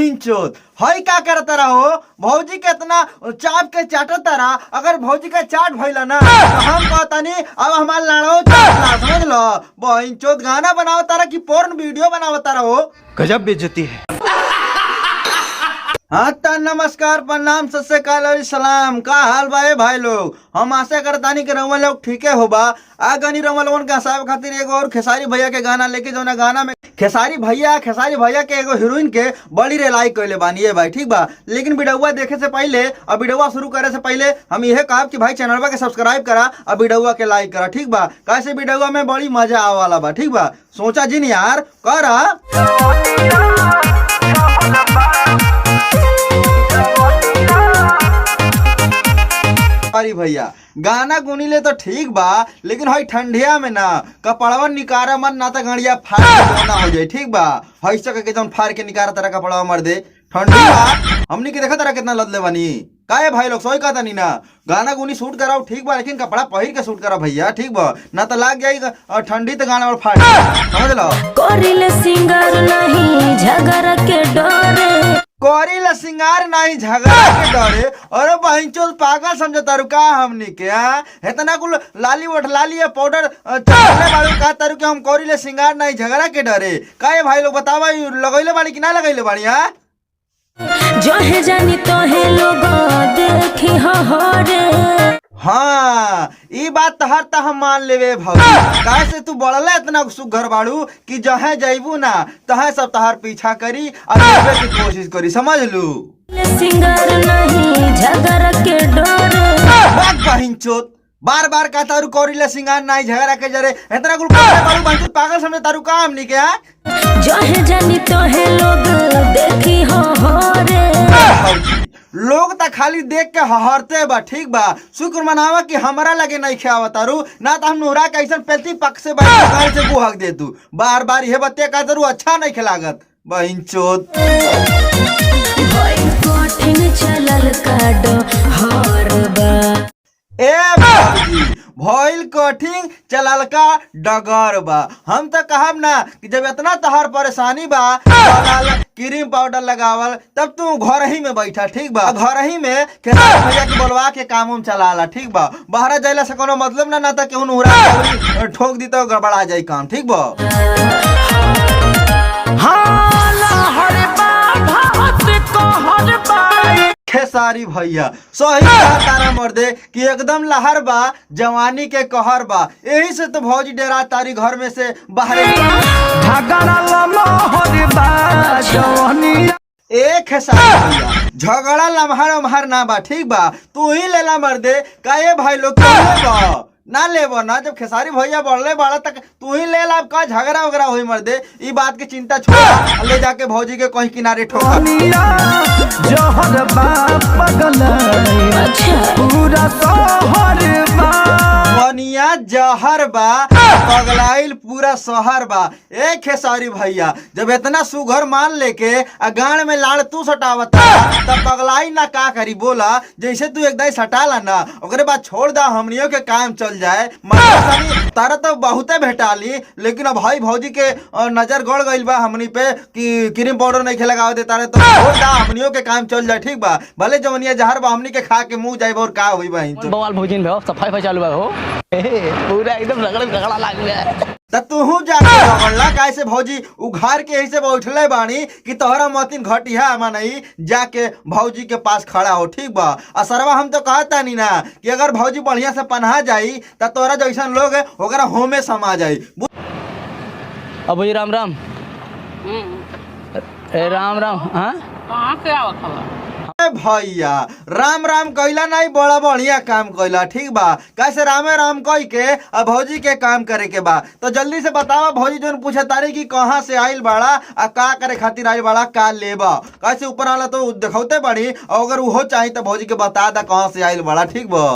बहिनचोद हई का करता रहो भौजी के इतना चाप के चाटता रहा। अगर भौजी का चाट भइला ना तो हम कहतानी अब हमार लड़ो चाटला समझ लो। बहिनचोद गाना बनाओ तारा की पोर्न वीडियो बनाओ तारा हो। गजब बेइज्जती है। हाँ तो नमस्कार प्रणाम सत श्री अकाल सलाम। का हाल बा भाई लोग? हम आशा करतानी कि रउआ लोग ठीके होबा। आ गनी रउआ लोगन के हंसावे खातिर एगो और खेसारी भैया के गाना लेके जौना गाना में खेसारी भैया के एगो हीरोइन के बड़ी रेलाई कइले बानी है भाई, ठीक बा। लेकिन वीडियोवा देखे से पहले और वीडियोवा शुरू करे से पहले हम यह कहब कि भाई चैनलवा के सब्सक्राइब करा और वीडियोवा के लाइक करा, ठीक बा। कैसे वीडियोवा में बड़ी मजा आवे वाला बा, ठीक बा। सोचा जिन यार करा। अरे भैया गाना गुनीले तो ठीक बा, लेकिन हई ठंडिया में ना कपड़वा निकारा मन ना तो गड़िया फाड़ के ना हो जाए, ठीक बा। हई सके के जौन फाड़ के निकारा तरह कपड़वा मर दे ठंडी बा। हमनी के देखा तरह कितना लदले बनी काहे भाई लोग? सोई कहता नहीं ना गाना गुनी शूट कराओ ठीक बा, लेकिन कपड़ा पहिर के शूट करा भैया, ठीक बा। ना तो लाग जाई ठंडी तो गाना और फाड़ समझ लो। कोरिले सिंगर नहीं झगड़ा के डरे, कोरिला सिंगार नहीं झगड़ा के डरे। अरे बहिनचोद पागल समझता रुका हमनी के इतना कुल लाली वोट लाली पाउडर चढ़ले बाड़ू का तारू के हम कोरिले सिंगार नहीं झगड़ा के डरे। काहे भाई लोग बतावा लगैले बाड़ी कि ना लगैले बाड़ी? जो है जानी तो है लोग देखी हरे। हाँ ई बात तहर त हम मान लेवे भौजी। काहे से तू बढ़ले इतना सुघर बाड़ू कि जहे जइबू ना तहे सब तहार पीछा करी और लेवे की कोशिश करी, समझ लू। सिंगर नहीं झगड़ा के डरे। बात बहिनचोद बार बार का तारू कोरिले सिंगार नहीं झगड़ा के जरे इतना कुल बाड़ू बहिनचोद पागल समझे तारू का हमनी के जो है जानी तो है लोग देखी हरे। लोग तो खाली देख के हहरते बा, ठीक बा। शुक्र मनावा कि हमरा लगे नहीं खेवा तारू ना तो हम नोरा के ऐसा पेलती पक से बाहर से गुहक दे तू बार बार ये बत्ते का तारू अच्छा नहीं खिलागत बहिनचोद। कठिन चलल काडो हरबा ए भौजी भइल कठिन चलल का डगर बा। हम तो कहब ना कि जब इतना तहार परेशानी बा क्रीम पाउडर लगावल तब तू घर ही में बैठा, ठीक बा। घर ही में खेसारी भैया के बोलवा के काम उम चलाला, ठीक बा। बाहर जाइला से कोनो मतलब ना था केहू उड़ा ठोक दी तो गड़बड़ा जाई काम, ठीक बा। खेसारी भैया सही कहा तारा मर्दे कि एकदम लहर बा जवानी के कहर बा। यही से तो भौजी डेरा तारी घर में से बाहर। ए खेसारी भैया झगड़ा लम्हार उम्हार ना बा, ठीक बा। तू ही लेला मर्दे काहे भाई लोग ना लेबो ना। जब खेसारी भैया बढ़ले बाड़ा तक तू ही ले ला का झगड़ा वगैरह हुई मर्दे। ई बात की चिंता छोड़ ले जाके भौजी के कहीं किनारे ठोका। पूरा मनिया जहर बा पगलाइल पूरा शहर बा। ए खेसारी भैया जब इतना सुघर मान लेके गाड़ में लाड़ तू सटावता तब पगलाई ना का करी बोला। जैसे तू एकदम सटाला ना ओकरे बाद छोड़ दा हमनियों के काम चल जाए। तारा तो बहुते भेटाली, लेकिन अब भाई भौजी के नजर गड़ गइल बा हमनी पे कि क्रीम पाउडर नहीं खेलगा दे तारे तो छोड़ दा हमनियों के काम चल जाए, ठीक बा। भले जवनिया जहर बा हमनी के खा के मुंह जाए और का होई बहिन बवाल भोजन भो सफाई चालू बा हो पूरा एकदम रगड़ा लाग गया। तू जाके रगड़ला कैसे भौजी उघार के ऐसे बैठले बानी कि तोहरा मतिन घटिया आमा नहीं जाके भौजी के पास खड़ा हो, ठीक बा। असरवा हम तो कहता नहीं ना कि अगर भौजी बढ़िया से पन्हा जाई तो तोरा जैसन लोग है ओकरा होमे समा जाई। अब जी राम राम राम राम। हाँ कहाँ से आवत हवा? भैया राम राम कैला नहीं बड़ा बढ़िया काम कैला, ठीक बा। कैसे रामे राम कह के अब भौजी के काम करे के बा तो जल्दी से बतावा भौजी जो पूछे तारी कि कहाँ से आइल बाड़ा आ का करे खातिर आइल बाड़ा का लेबा। कैसे ऊपर वाला तो दिखौते बड़ी और अगर वो चाहिए तो भौजी के बता दा कहाँ से आइल बाड़ा, ठीक बा।